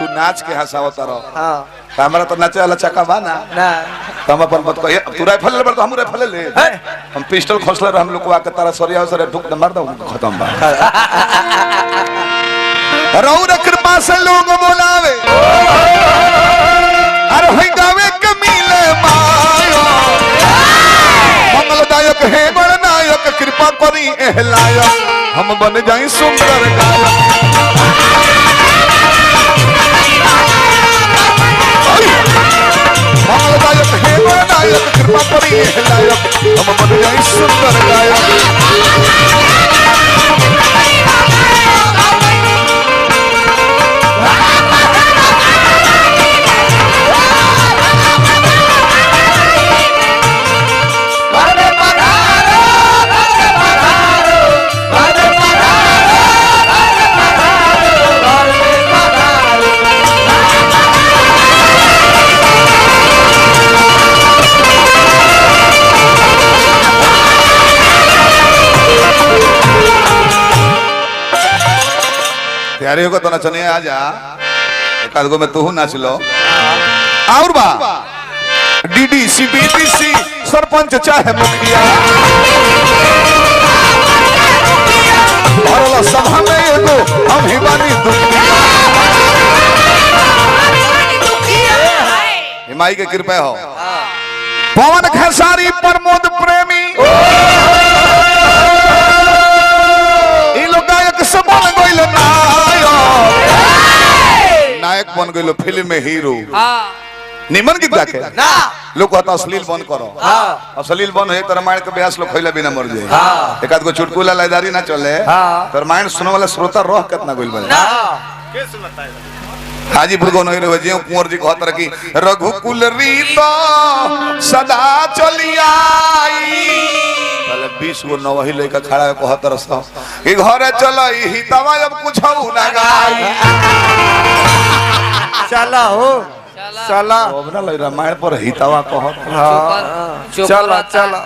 तू नाच के हंसावता रहो। हां हमरा तो नाचे वाला चक्का बा ना हम अपन बात कहिए तू राइफल ले तो हम राइफल ले हम पिस्टल खोसले हम लोग को आके तारा सरिया सरे ठुक दे मार दो खत्म बा। रौर कृपा से लोग बोलावे अरे होई गावे के मिले मायो मंगलदायक है गणनायक कृपा करी एहलायक हम बन जाई सुंदर गायक। मंगलदायक है गणनायक कृपा करी एहलायक हम बन जाई सुंदर गायक। तैयारी होगा तो नचने आ जा एक आध गो में तू नाच लो और बा डीडीसी बीडीसी सरपंच चाहे मुखिया भरला सभा में एगो हम ही बानी दुखिया माई के कृपा हो। पवन खेसारी प्रमोद प्रेमी नायक बन गइलो फिल्म में हीरो निमन गीत गाके ना लोग कहता अश्लील बंद करो अश्लील बंद है तो रामायण के ब्यास लोग खइला बिना मर जाए एक आध गो चुटकुला लाइदारी ना चले तो रामायण सुने वाला श्रोता रह कितना गइल बने के सुनता है हाजीपुर को नहीं रहे जे कुंवर जी कहत रह कि रघुकुल रीता सदा चली आई 20 गो नवही लेके खड़ा है कहत रह कि घर चलई हितवा अब कुछ ना गाई चला हो चला ओबना लई रामायण पर हितवा कहत चला चला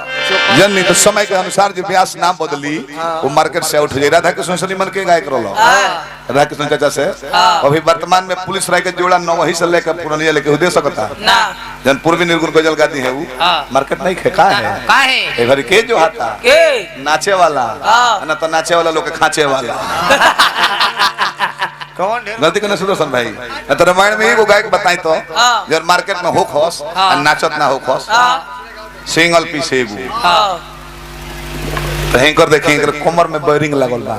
जन्नी तो समय के अनुसार जो व्यास नाम बदली वो मार्केट से उठ जाए। राधा कृष्ण से निमन के गायक रहलो राधा कृष्ण चाचा से अभी वर्तमान में पुलिस राय के जोड़ा नवही से लेकर पुरानिया लेके हो दे सकता ना जन पूर्वी निर्गुण गजल गाती है वो मार्केट नहीं खेका है ए भरी के जो हाथा के नाचे वाला ना तो नाचे वाला लोग के खाचे वाला कौन है गलती करने सुदर्शन भाई तो रामायण में एगो गायक बताई तो जब मार्केट में हो खस नाचत ना हो खस सिंगल पीस एगो तो हेंकर देखिए कमर में बैरिंग लगल बा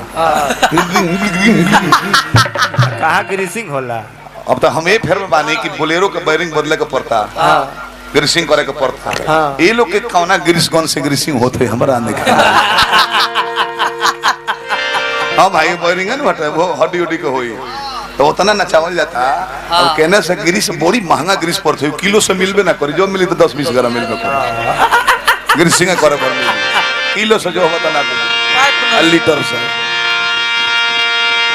कहां ग्रीसिंग होला अब तो हम ए फेर में बानी कि बोलेरो के बैरिंग बदले के पड़ता ग्रीसिंग करे के पड़ता ये लोग के कौना ग्रीस गन से ग्रीसिंग होते हमरा नहीं हां भाई बैरिंग न हटे वो हड्डी हड्डी के होई तो उतना नचावल जाता और कहने से ग्रीस बड़ी महंगा ग्रीस पड़ते किलो से मिलबे ना करी जो मिली तो 10-20 ग्राम मिलबे करे ग्रीसिंग करे पर किलो से जो होता ना लीटर से।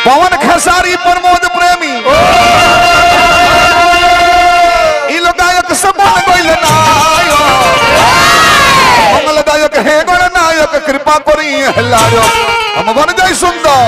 पवन खेसारी प्रमोद प्रेमी ई लोग गायक सब बन गइल नायक मंगलदायक है गणनायक कृपा करी एहलायक हम बन जाई सुंदर।